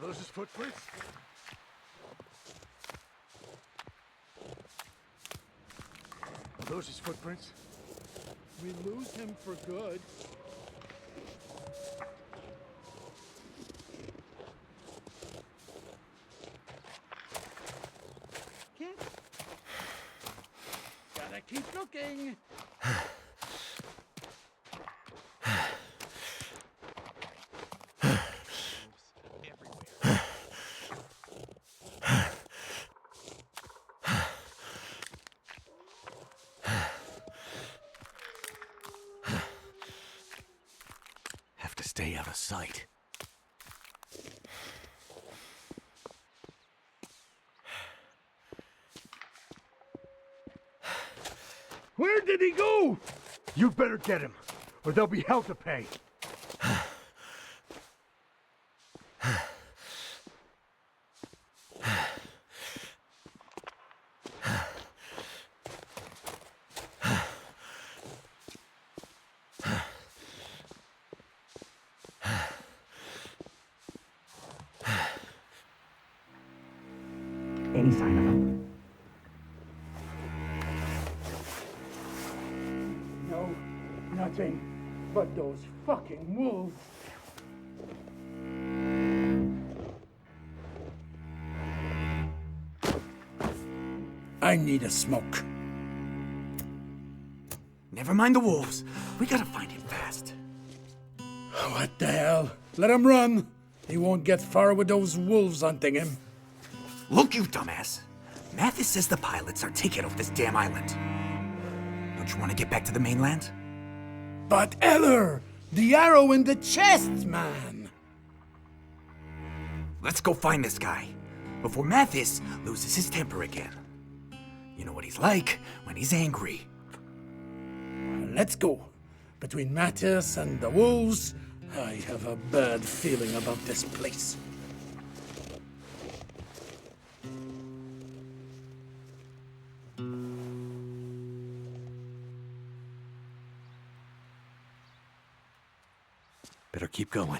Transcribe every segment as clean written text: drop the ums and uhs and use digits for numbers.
those his footprints? Are those his footprints? We lose him for good. Can't. Gotta keep looking. Have to stay out of sight. Where did he go? You better get him, or there'll be hell to pay. Any sign of him? No, nothing but those fucking wolves. I need a smoke. Never mind the wolves. We gotta find him fast. What the hell? Let him run. He won't get far with those wolves hunting him. Look, you dumbass. Mathis says the pilots are taken off this damn island. Don't you want to get back to the mainland? But Eller! The arrow in the chest, man! Let's go find this guy before Mathis loses his temper again. You know what he's like when he's angry. Let's go. Between Mattis and the wolves, I have a bad feeling about this place. Better keep going.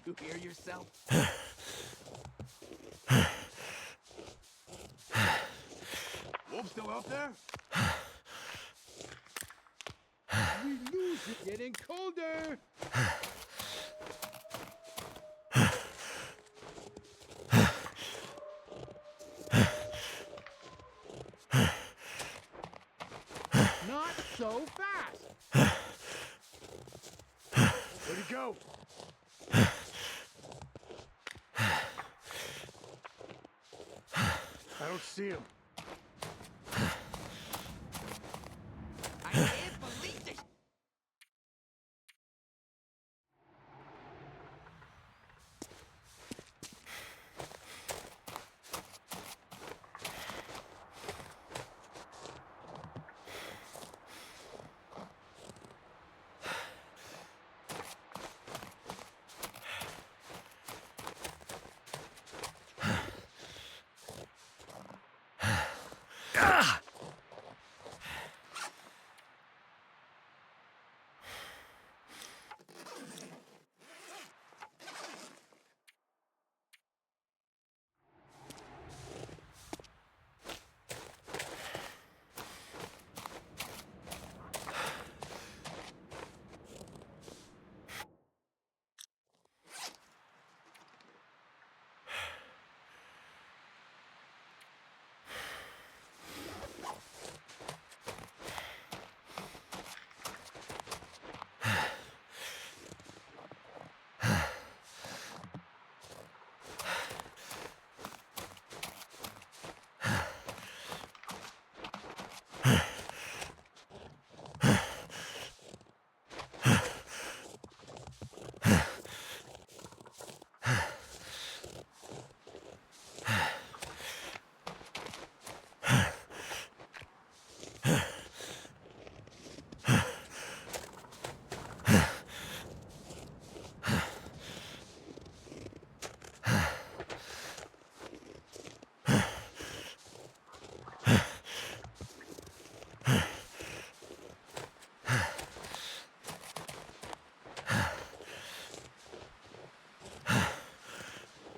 You hear yourself? Wolf still out there? We lose it getting colder! Not so fast! Where'd he go? I don't see him.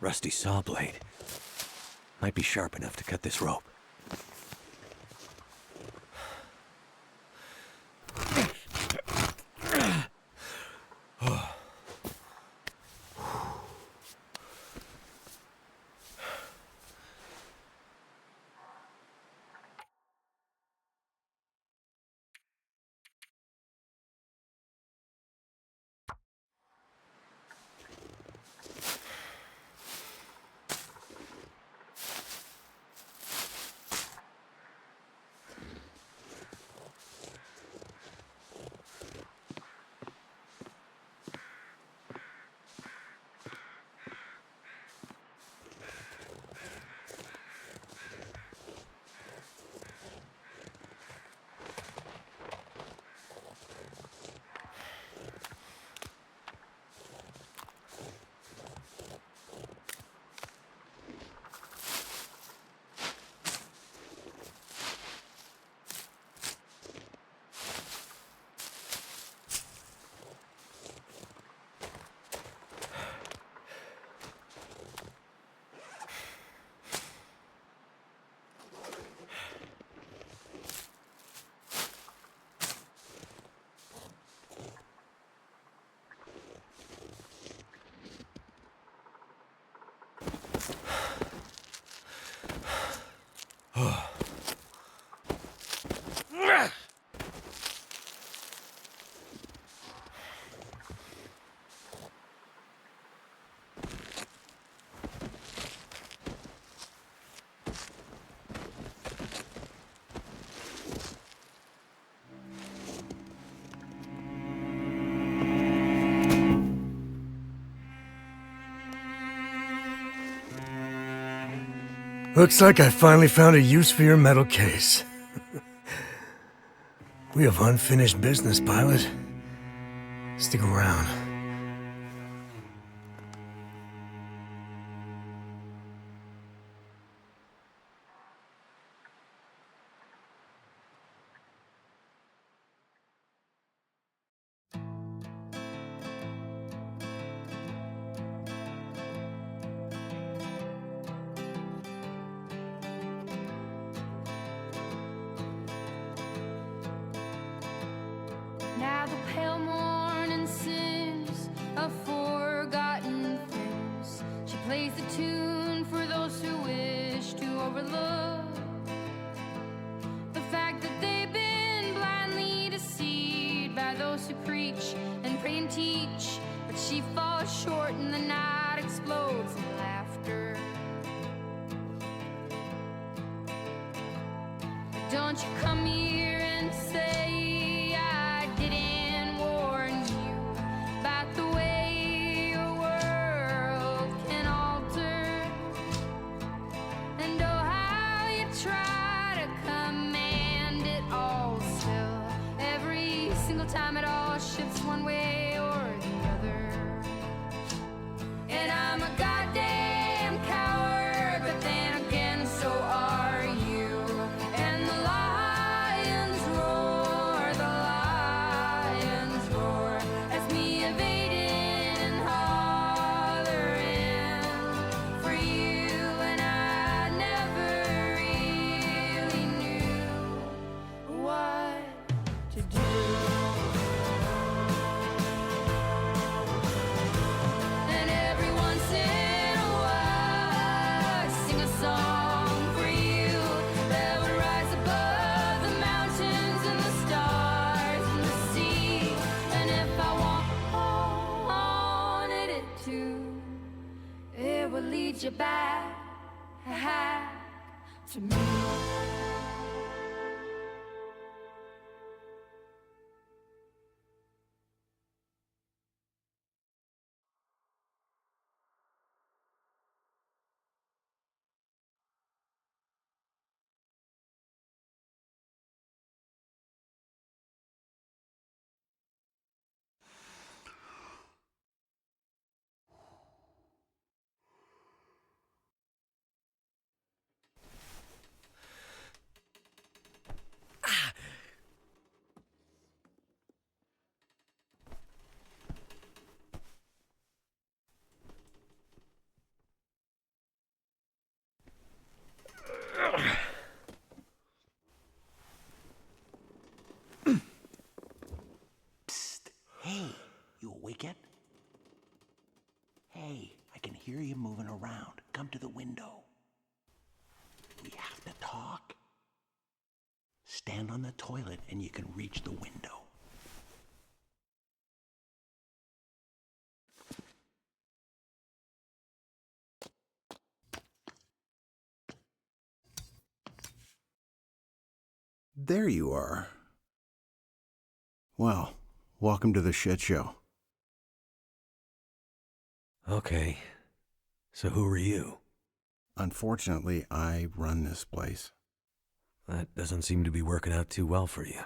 Rusty saw blade. Might be sharp enough to cut this rope. Looks like I finally found a use for your metal case. We have unfinished business, pilot. Stick around. Now the pale morning sings of forgotten things. She plays the tune for those who wish to overlook the fact that they've been blindly deceived by those who preach and pray and teach. But she falls short and the night explodes in laughter. Don't you come here and say time it all shifts one way or the other. And I'm a goddamn coward, but then again so are you. And the lions roar, that's me evading and hollering for you. And I never really knew what to do. Lead you back to me. on the toilet and you can reach the window. There you are. Well, welcome to the shit show. Okay. So who are you? Unfortunately, I run this place. That doesn't seem to be working out too well for you.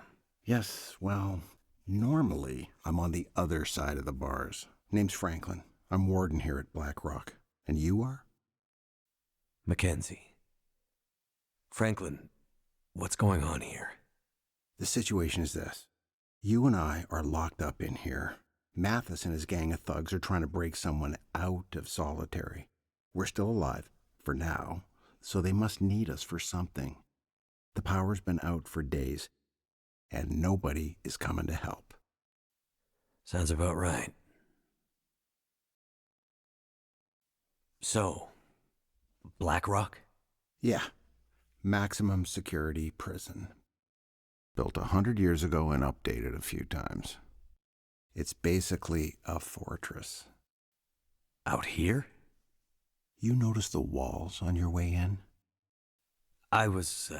Yes, well, normally I'm on the other side of the bars. Name's Franklin. I'm warden here at Black Rock. And you are? Mackenzie. Franklin, what's going on here? The situation is this. You and I are locked up in here. Mathis and his gang of thugs are trying to break someone out of solitary. We're still alive, for now, so they must need us for something. The power's been out for days, and nobody is coming to help. Sounds about right. So, Black Rock? Yeah, maximum security prison. Built 100 years ago and updated a few times. It's basically a fortress. Out here? You notice the walls on your way in? I was,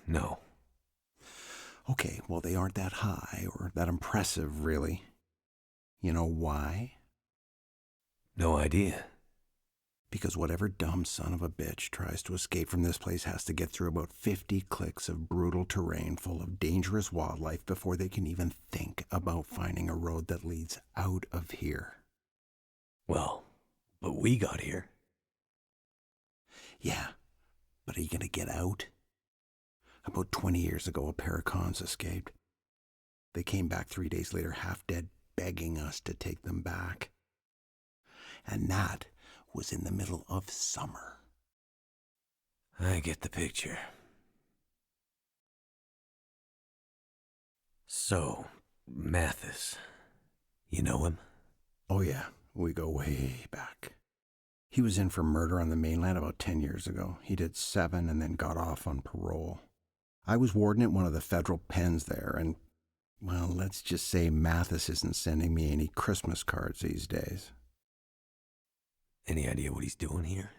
no. Okay, well, they aren't that high or that impressive, really. You know why? No idea. Because whatever dumb son of a bitch tries to escape from this place has to get through about 50 clicks of brutal terrain full of dangerous wildlife before they can even think about finding a road that leads out of here. Well, but we got here. Yeah, but are you gonna get out? About 20 years ago, a pair of cons escaped. They came back 3 days later, half dead, begging us to take them back. And that was in the middle of summer. I get the picture. So, Mathis, you know him? Oh yeah, we go way back. He was in for murder on the mainland about 10 years ago. He did 7 and then got off on parole. I was warden at one of the federal pens there, and, well, let's just say Mathis isn't sending me any Christmas cards these days. Any idea what he's doing here?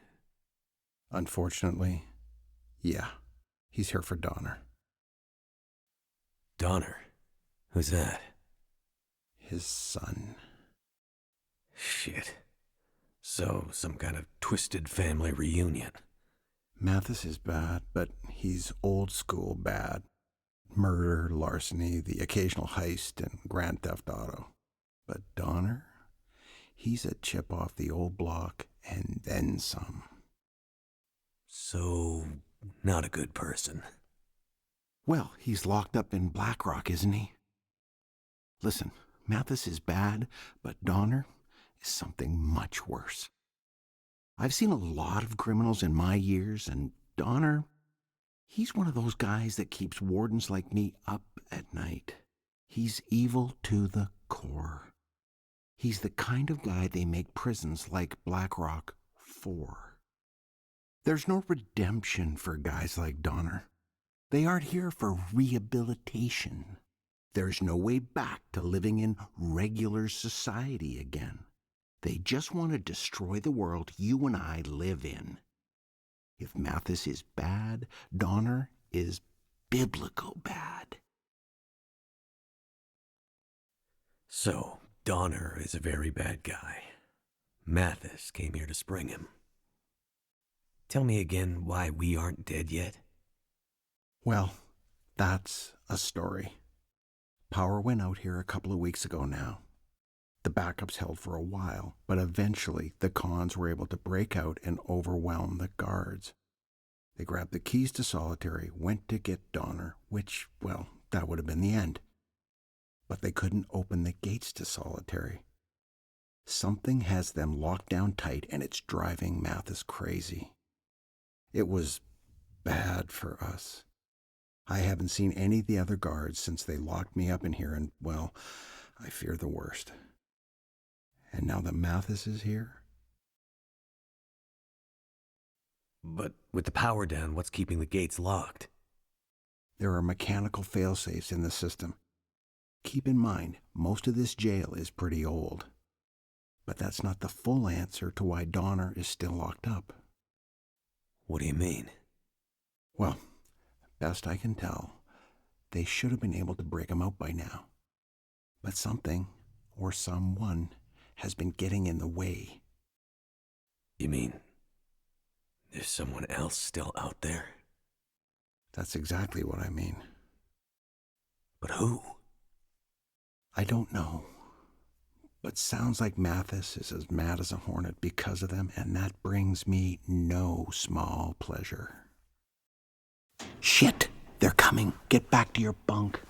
Unfortunately, yeah. He's here for Donner. Donner? Who's that? His son. Shit. So, some kind of twisted family reunion. Mathis is bad, but he's old school bad. Murder, larceny, the occasional heist, and Grand Theft Auto. But Donner? He's a chip off the old block, and then some. So, not a good person. Well, he's locked up in Black Rock, isn't he? Listen, Mathis is bad, but Donner is something much worse. I've seen a lot of criminals in my years, and Donner, he's one of those guys that keeps wardens like me up at night. He's evil to the core. He's the kind of guy they make prisons like Black Rock for. There's no redemption for guys like Donner. They aren't here for rehabilitation. There's no way back to living in regular society again. They just want to destroy the world you and I live in. If Mathis is bad, Donner is biblical bad. So, Donner is a very bad guy. Mathis came here to spring him. Tell me again why we aren't dead yet? Well, that's a story. Power went out here a couple of weeks ago now. The backups held for a while, but eventually the cons were able to break out and overwhelm the guards. They grabbed the keys to solitary, went to get Donner, which, well, that would have been the end. But they couldn't open the gates to solitary. Something has them locked down tight, and it's driving Mathis crazy. It was bad for us. I haven't seen any of the other guards since they locked me up in here, and, well, I fear the worst. And now that Mathis is here? But with the power down, what's keeping the gates locked? There are mechanical failsafes in the system. Keep in mind, most of this jail is pretty old. But that's not the full answer to why Donner is still locked up. What do you mean? Well, best I can tell, they should have been able to break him out by now. But something, or someone, has been getting in the way. You mean there's someone else still out there? That's exactly what I mean. But who? I don't know. But sounds like Mathis is as mad as a hornet because of them, and that brings me no small pleasure. Shit! They're coming. Get back to your bunk.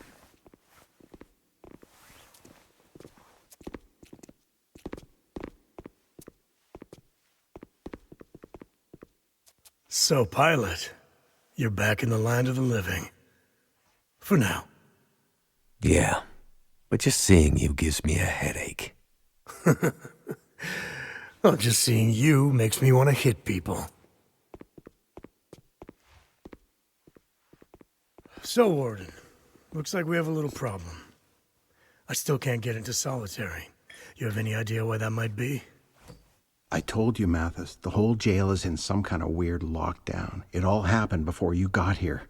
So, Pilot, you're back in the land of the living. For now. Yeah, but just seeing you gives me a headache. Well, just seeing you makes me want to hit people. So, Warden, looks like we have a little problem. I still can't get into solitary. You have any idea why that might be? I told you, Mathis, the whole jail is in some kind of weird lockdown. It all happened before you got here.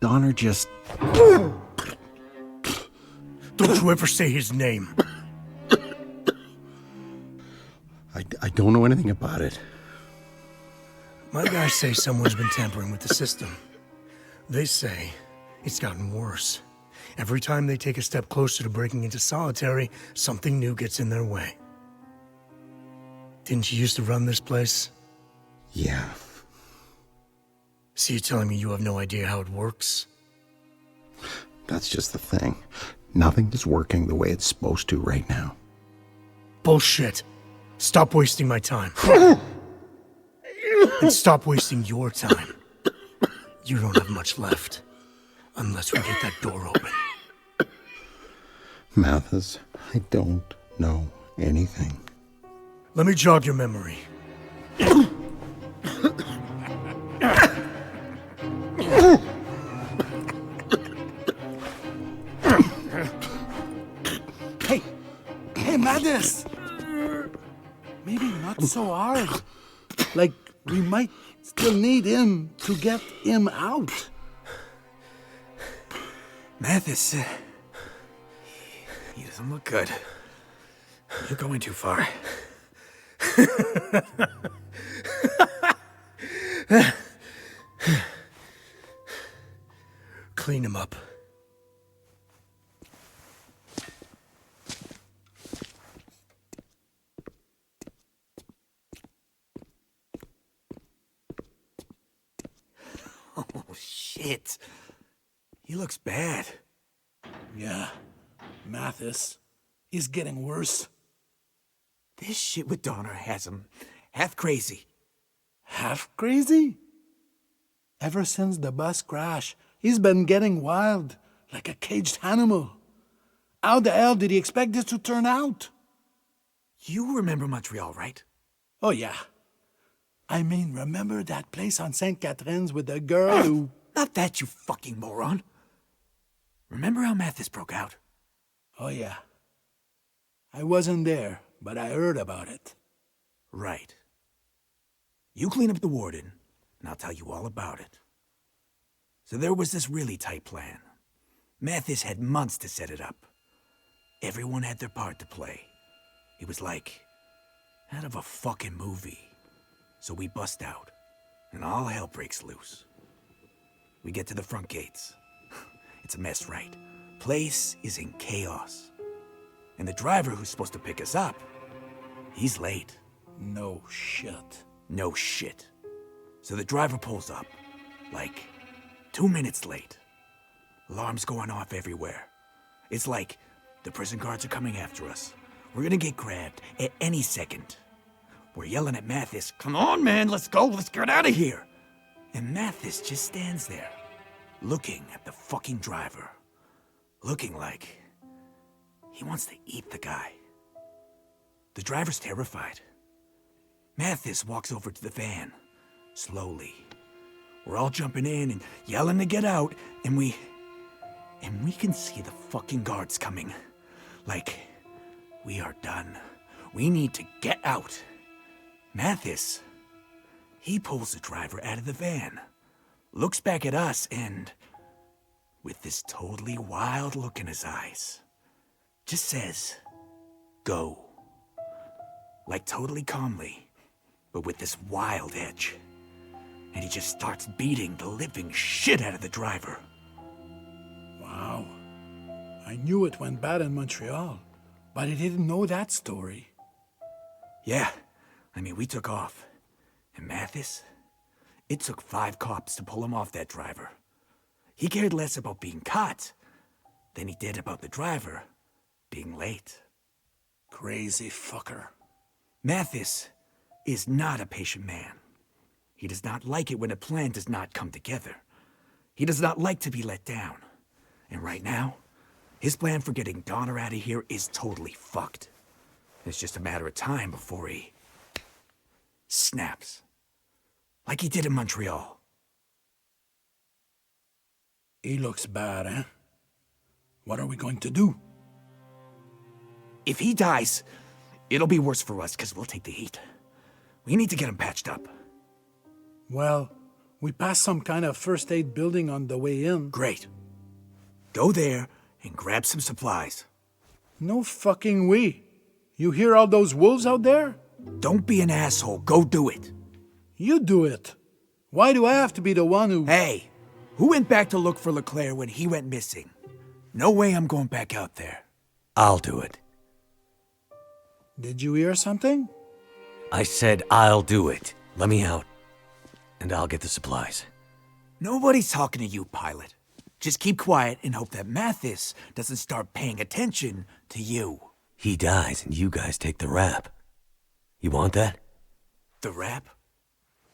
Donner just... Don't you ever say his name. I don't know anything about it. My guys say someone's been tampering with the system. They say it's gotten worse. Every time they take a step closer to breaking into solitary, something new gets in their way. Didn't you used to run this place? Yeah. So you're telling me you have no idea how it works? That's just the thing. Nothing is working the way it's supposed to right now. Bullshit. Stop wasting my time. And stop wasting your time. You don't have much left. Unless we get that door open. Mathis, I don't know anything. Let me jog your memory. Hey, Mathis! Maybe not so hard. Like, we might still need him to get him out. Mathis, he doesn't look good. You're going too far. Clean him up. Oh, shit. He looks bad. Yeah, Mathis. He's getting worse. This shit with Donner has him half crazy. Half crazy? Ever since the bus crash, he's been getting wild, like a caged animal. How the hell did he expect this to turn out? You remember Montreal, right? Oh, yeah. I mean, remember that place on St. Catherine's with the girl who... Not that, you fucking moron. Remember how Mathis broke out? Oh, yeah. I wasn't there, but I heard about it. Right. You clean up the warden, and I'll tell you all about it. So there was this really tight plan. Mathis had months to set it up. Everyone had their part to play. It was like out of a fucking movie. So we bust out, and all hell breaks loose. We get to the front gates. It's a mess, right? Place is in chaos. And the driver who's supposed to pick us up, he's late. No shit. No shit. So the driver pulls up, like 2 minutes late. Alarms going off everywhere. It's like the prison guards are coming after us. We're gonna get grabbed at any second. We're yelling at Mathis, "Come on, man, let's go, let's get out of here." And Mathis just stands there, looking at the fucking driver. Looking like he wants to eat the guy. The driver's terrified. Mathis walks over to the van, slowly, We're all jumping in and yelling to get out, and we can see the fucking guards coming. Like, we are done. We need to get out. Mathis, he pulls the driver out of the van, looks back at us, and with this totally wild look in his eyes, just says, "Go." Like totally calmly, but with this wild edge. And he just starts beating the living shit out of the driver. Wow. I knew it went bad in Montreal, but I didn't know that story. Yeah, I mean, we took off. And Mathis, it took 5 cops to pull him off that driver. He cared less about being caught than he did about the driver being late. Crazy fucker. Mathis is not a patient man. He does not like it when a plan does not come together. He does not like to be let down. And right now, his plan for getting Donner out of here is totally fucked. It's just a matter of time before he snaps. Like he did in Montreal. He looks bad, eh? What are we going to do? If he dies, it'll be worse for us because we'll take the heat. We need to get him patched up. Well, we passed some kind of first aid building on the way in. Great. Go there and grab some supplies. No fucking way. You hear all those wolves out there? Don't be an asshole. Go do it. You do it. Why do I have to be the one who... Hey, who went back to look for LeClaire when he went missing? No way I'm going back out there. I'll do it. Did you hear something? I said I'll do it. Let me out. And I'll get the supplies. Nobody's talking to you, pilot. Just keep quiet and hope that Mathis doesn't start paying attention to you. He dies and you guys take the rap. You want that? The rap?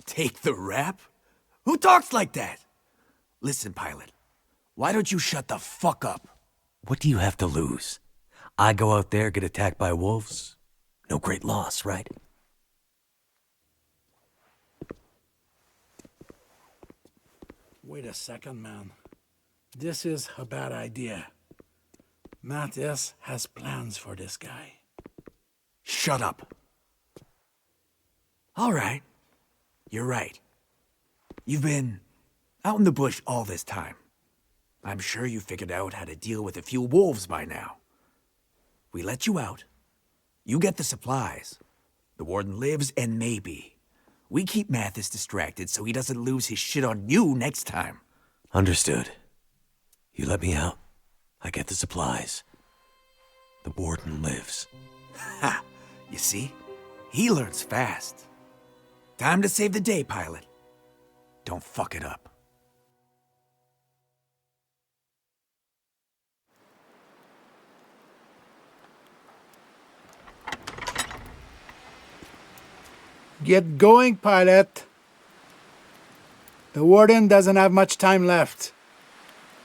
Take the rap? Who talks like that? Listen, pilot. Why don't you shut the fuck up? What do you have to lose? I go out there, get attacked by wolves. No great loss, right? Wait a second, man. This is a bad idea. Matthias has plans for this guy. Shut up. All right. You're right. You've been out in the bush all this time. I'm sure you figured out how to deal with a few wolves by now. We let you out. You get the supplies. The warden lives, and maybe we keep Mathis distracted so he doesn't lose his shit on you next time. Understood. You let me out. I get the supplies. The warden lives. Ha! You see? He learns fast. Time to save the day, pilot. Don't fuck it up. Get going, pilot. The warden doesn't have much time left.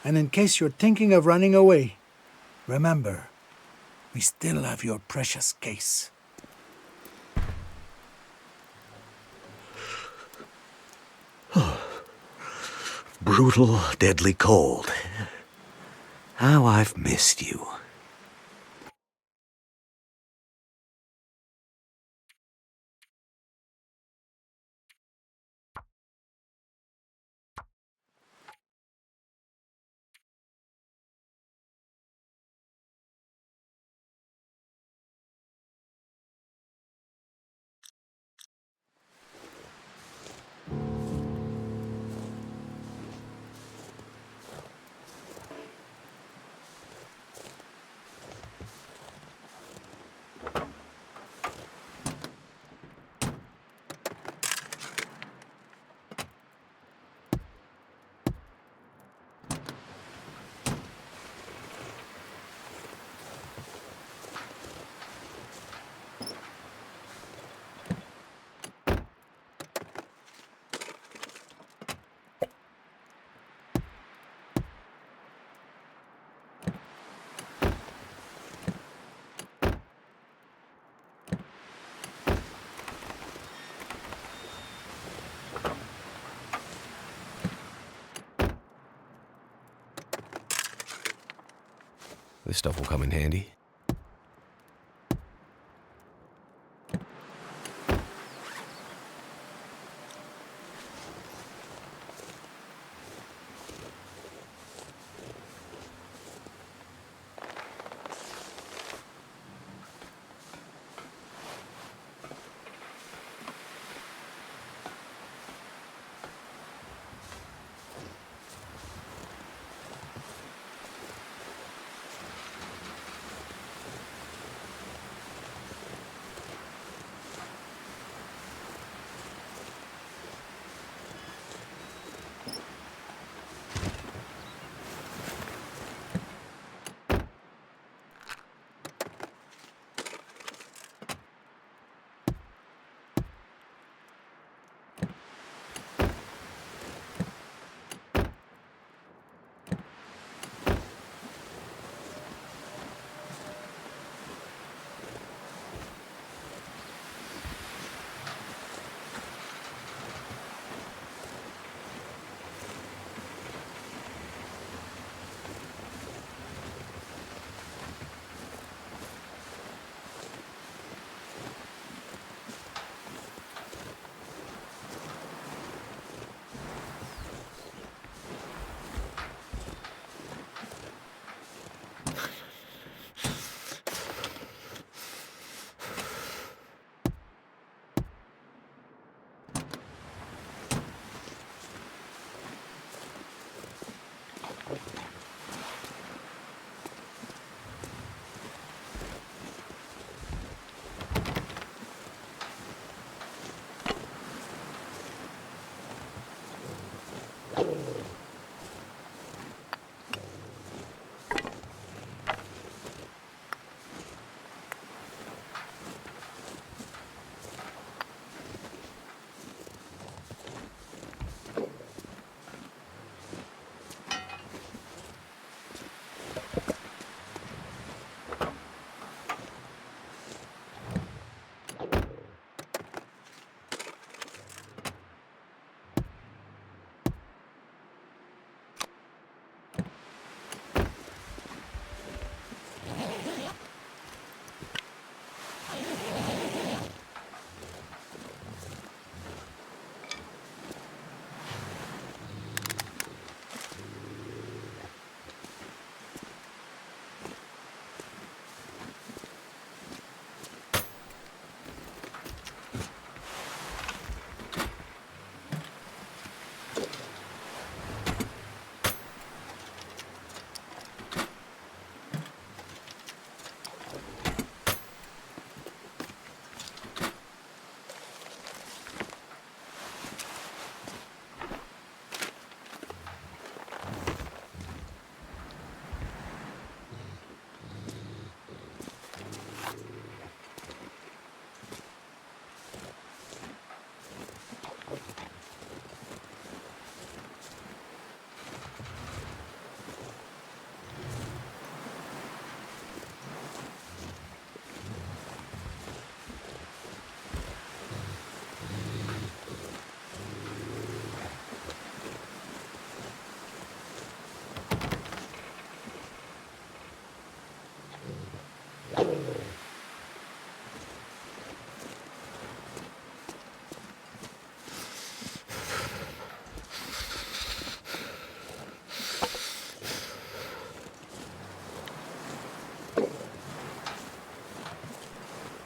And in case you're thinking of running away, remember, we still have your precious case. Brutal, deadly cold. How I've missed you. This stuff will come in handy.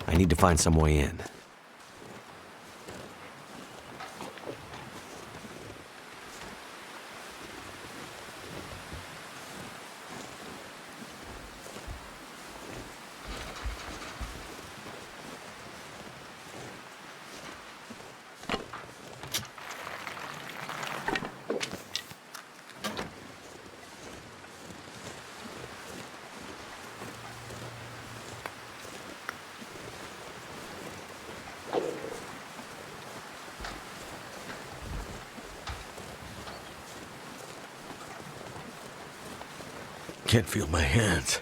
I need to find some way in. Can't feel my hands.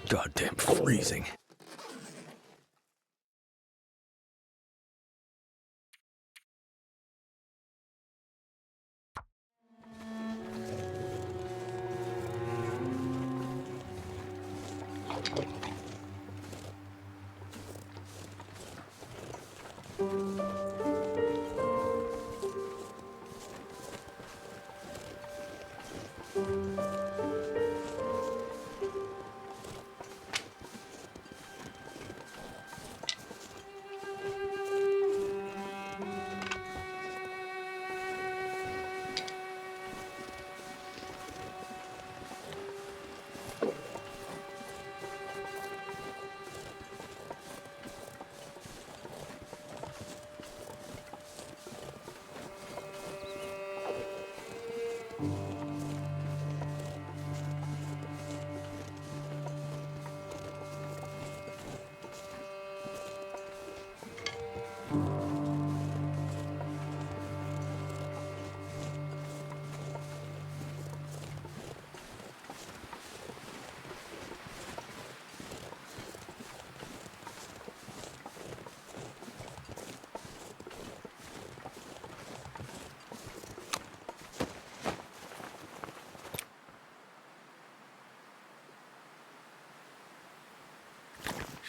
Goddamn freezing.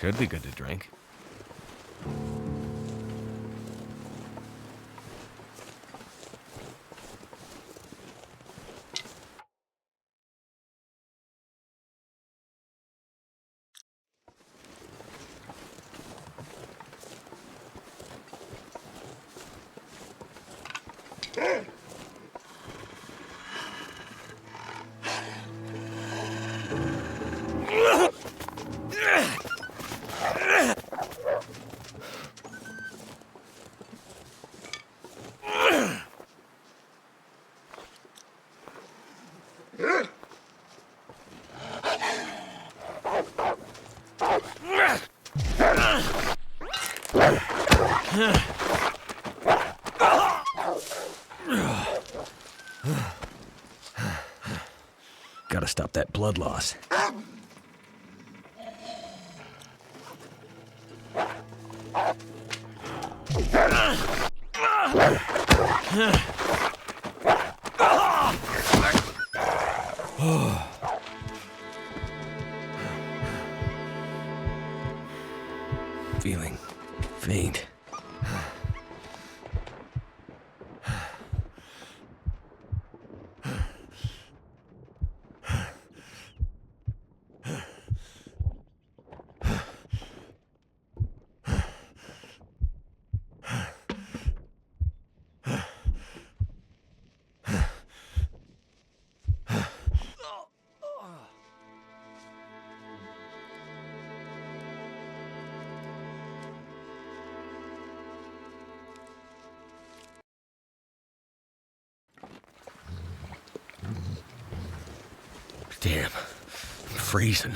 Should be good to drink. Gotta stop that blood loss. Feeling faint. Damn, I'm freezing.